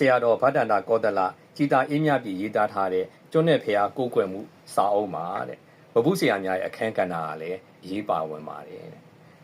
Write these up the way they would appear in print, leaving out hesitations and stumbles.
ရာတော်ဗဒ္ဒန္တာကောသလကြည်သာအေးမြပြည်ရေးသားထားတဲ့ကျွန်းနဲ့ဖျားကိုးကွယ်မှုစာအုပ်မှာတဲ့ဗပုဆရာများရဲ့အခန်းကဏ္ဍကလည်းရေးပါဝင်ပါတယ်တဲ့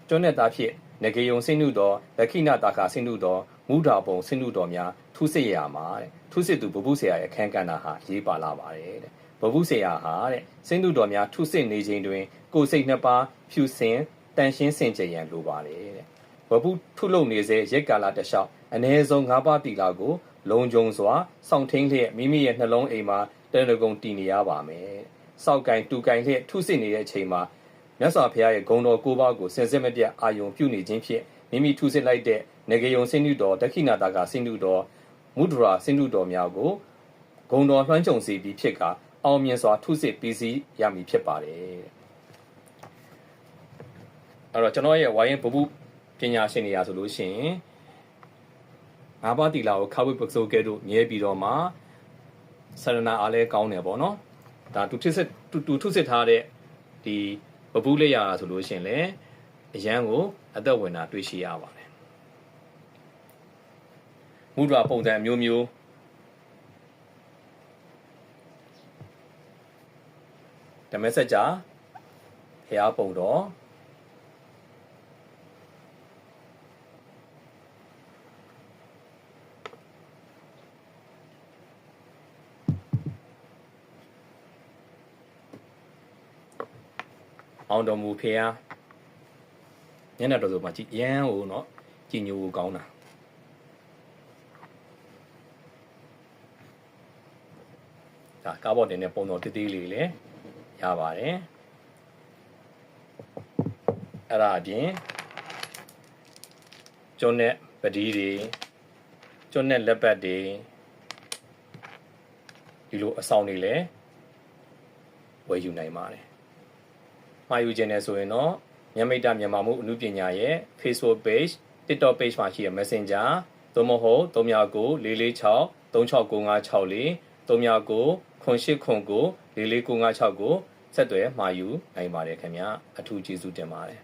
ကျွန်းနဲ့သားဖြစ်ငကေယုံစိတ်နှုတော်လက်ခိနတာခစိတ်နှုတော်မူဒါပုံစိတ်နှုတော်များထုစစ်ရမှာတဲ့ထုစစ်သူဗပုဆရာရဲ့အခန်းကဏ္ဍဟာရေးပါလာပါတယ်တဲ့ဗပုဆရာဟာတဲ့စိတ်နှုတော်များထုစစ်နေခြင်းတွင်ကိုယ်စိတ်နှစ်ပါးဖြူစင်တန်ရှင်းစင်ကြယ်ရန်လိုပါတယ်တဲ့ဗပုထုလုံနေစေရက်ကာလတလျှောက်အ ਨੇ ဆုံး၅ပါးတီလာကိုလုံခြုံစွာစောင့်ထိန်လျက်မိမိရဲ့နှလုံးအိမ်မှာတရဏဂုံတည်နေရပါမယ်။စောက်ကင်တူကင်လျက်ထုစစ်နေတဲ့အချိန်မှာမြတ်စွာဘုရားရဲ့ဂုဏ်တော်၉ပါးကိုစင်စစ်မပြတ်အာယုံပြုနေခြင်းဖြင့်မိမိထုစစ်လိုက်တဲ့ငကေယုံစိနှုတော်ဒက္ခိဏတာကစိနှုတော်မုဒရာစိနှုတော်များကိုဂုဏ်တော်လွှမ်းခြုံစေပြီးဖြစ်ကအောင်မြင်စွာထုစစ်ပြီးစီးရမည်ဖြစ်ပါတယ်။အဲ့တော့ကျွန်တော်ရဲ့ဝါရင်ဗုဒ္ဓပညာရှင်တွေရာဆိုလို့ရှိရင်ငါးပါးတီလာကိုခါဝိပစိုးကဲတို့မြဲပြီးတော့မှဆရဏအားလဲကောင်းတယ်ပေါ့နော်ဒါသူထုစစ်ထားတဲ့ဒီဗပုလက်ရတာဆိုလို့ရှိရင်လည်းအရန်ကိုအသက်ဝင်တာတွေ့ရှိရပါတယ်မူဒရာပုံစံမျိုးမျိုးဓမ္မစကြာဖျားပုံတော်အောင်တော်မူဖေဟာညနေတော်ဆိုမှကြည်ရန်ဟိုเนาะကြည်ညိုကောင်းတာဒါကားဘော်တင်တဲ့ပုံတော်တေးလေးလည်းရပါတယ်အဲ့ဒါအပြင်ကျွန်းနဲ့ပတိတွေကျွန်းနဲ့လက်ပတ်တွေဒီလိုအဆောင်တွေလည်းဝယ်ယူနိုင်ပါတယ်မှာယူခြင်းနဲ့ဆိုရင်တော့မြမိတ်တမြန်မာမှုအမှုပညာရဲ့ Facebook page TikTok page မှာရှိတဲ့ Messenger သို့မဟုတ်394 446 369564 399 9899 44956ကိုဆက်သွယ်မှာယူနိုင်ပါတယ်ခင်ဗျာအထူးကျေးဇူးတင်ပါတယ်